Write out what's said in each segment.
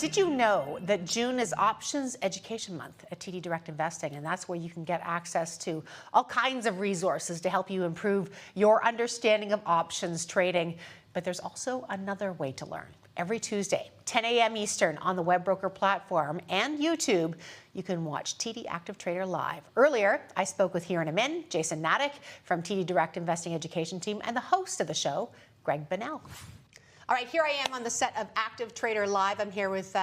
Did you know that June is Options Education Month at TD Direct Investing, and that's where you can get access to all kinds of resources to help you improve your understanding of options trading. But there's also another way to learn. Every Tuesday, 10 a.m. Eastern on the WebBroker platform and YouTube, you can watch TD Active Trader live. Earlier, I spoke with Hiren and Amin, Jason Hnatyk from TD Direct Investing Education Team, and the host of the show, Greg Bonnell. All right, here I am on the set of Active Trader Live. I'm here with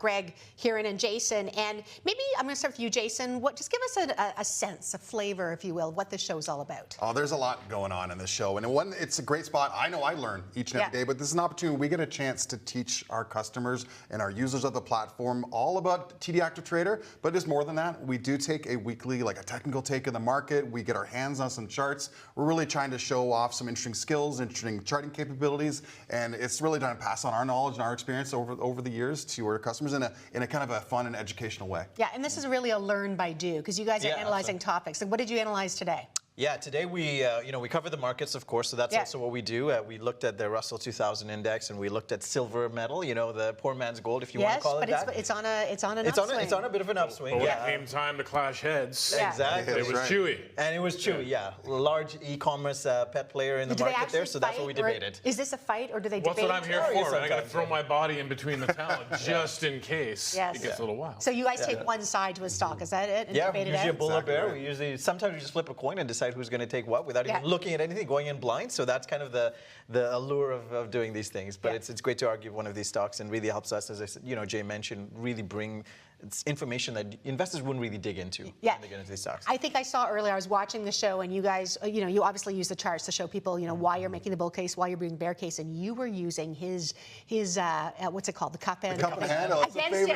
Greg, Hiren, and Jason. And maybe I'm going to start with you, Jason. Just give us a sense, a flavor, if you will, what this show is all about. Oh, there's a lot going on in this show. And it's a great spot. I know I learn each and every day, but this is an opportunity. We get a chance to teach our customers and our users of the platform all about TD Active Trader. But it's more than that. We do take a weekly, like a technical take of the market. We get our hands on some charts. We're really trying to show off some interesting skills, interesting charting capabilities. And it's really trying to pass on our knowledge and our experience over the years to our customers in a kind of a fun and educational way. Yeah, and this is really a learn by do, because you guys are analyzing topics. And what did you analyze today? Yeah, today we we cover the markets, of course, so that's also what we do. We looked at the Russell 2000 index, and we looked at silver metal, the poor man's gold, if you want to call it that. Yes, but it's on an upswing. It's on a bit of an upswing. But when it came time to clash heads, exactly. It was Chewy. And it was Chewy, large e-commerce pet player in the market there, so that's what we debated. Is this a fight, or do they debate? What's what I'm here for? I got to throw my body in between the talent just in case it gets a little wild. So you guys take one side to a stock, is that it? And debate it usually a bull or bear. Sometimes we just flip a coin and decide who's going to take what without even looking at anything, going in blind. So that's kind of the allure of doing these things. But it's great to argue one of these stocks, and really helps us, as I said, Jay mentioned, really bring information that investors wouldn't really dig into when they get into these stocks. I think I saw earlier, I was watching the show, and you guys, you obviously use the charts to show people, why you're making the bull case, why you're doing bear case, and you were using his what's it called, the cup and handle. Against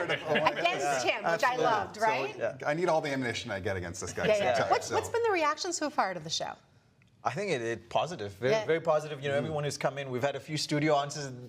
him, which I loved, right? So, I need all the ammunition I get against this guy. What's been the reaction so far to the show? I think it's positive, very positive. Everyone who's come in, we've had a few studio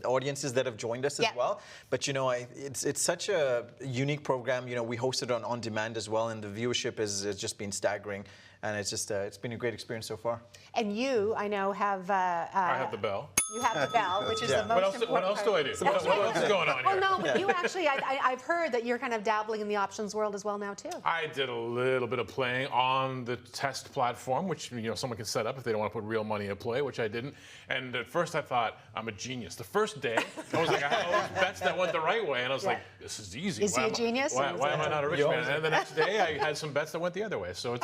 audiences that have joined us as well. But it's such a unique program. We host it on demand as well, and the viewership has just been staggering. And it's just it's been a great experience so far. And you, I know, have I have the bell. You have the bell, which is the most important. What else do I do? What else is going on here? Well, no, but you actually, I've heard that you're kind of dabbling in the options world as well now too. I did a little bit of playing on the test platform, which someone can set up if they don't want to put real money at play, which I didn't. And at first I thought, I'm a genius. The first day, I was like, I had all these bets that went the right way, and I was like, this is easy. Is he a genius? Why am I not a rich man? And the next day, I had some bets that went the other way. So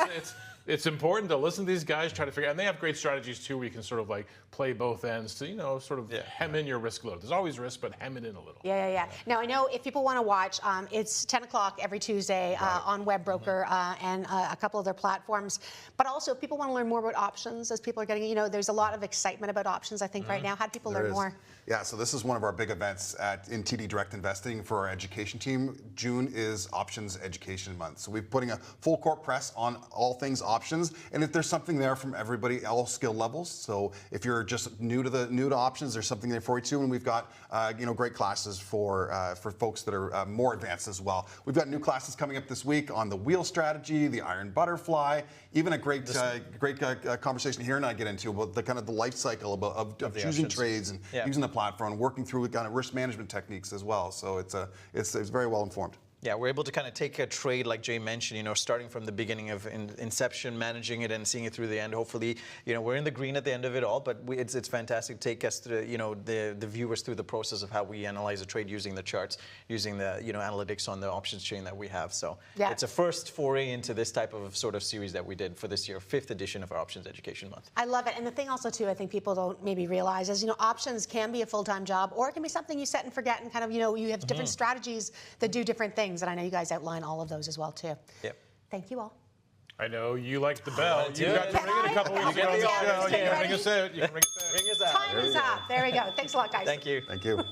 it's important to listen to these guys, try to figure out, and they have great strategies too, where you can sort of like play both ends to, sort of hem in your risk load. There's always risk, but hem it in a little. Yeah. Now, I know if people want to watch, it's 10 o'clock every Tuesday on WebBroker and a couple other platforms. But also, if people want to learn more about options, as people are getting, there's a lot of excitement about options, I think, right now. How do people learn more? Yeah, so this is one of our big events in TD Direct Investing for our education team. June is Options Education Month. So we're putting a full court press on all things options. And if there's something there from everybody, all skill levels. So if you're just new to options, there's something there for you too. And we've got great classes for folks that are more advanced as well. We've got new classes coming up this week on the wheel strategy, the iron butterfly, even a great conversation here and I get into about the kind of the life cycle of choosing trades and using the platform, working through kind of risk management techniques as well. So it's very well informed. Yeah, we're able to kind of take a trade, like Jay mentioned, starting from the beginning of inception, managing it, and seeing it through the end. Hopefully, we're in the green at the end of it all, but it's fantastic to take us through, the viewers through the process of how we analyze a trade using the charts, using the, analytics on the options chain that we have. So it's a first foray into this type of sort of series that we did for this year, 5th edition of our Options Education Month. I love it. And the thing also, too, I think people don't maybe realize is, options can be a full-time job, or it can be something you set and forget, and kind of, you have different strategies that do different things. And I know you guys outline all of those as well, too. Yep. Thank you all. I know you like the bell. You got to ring it a couple weeks ago on the show. You can ring us out. Ring us out. Time is up. There we go. Thanks a lot, guys. Thank you. Thank you.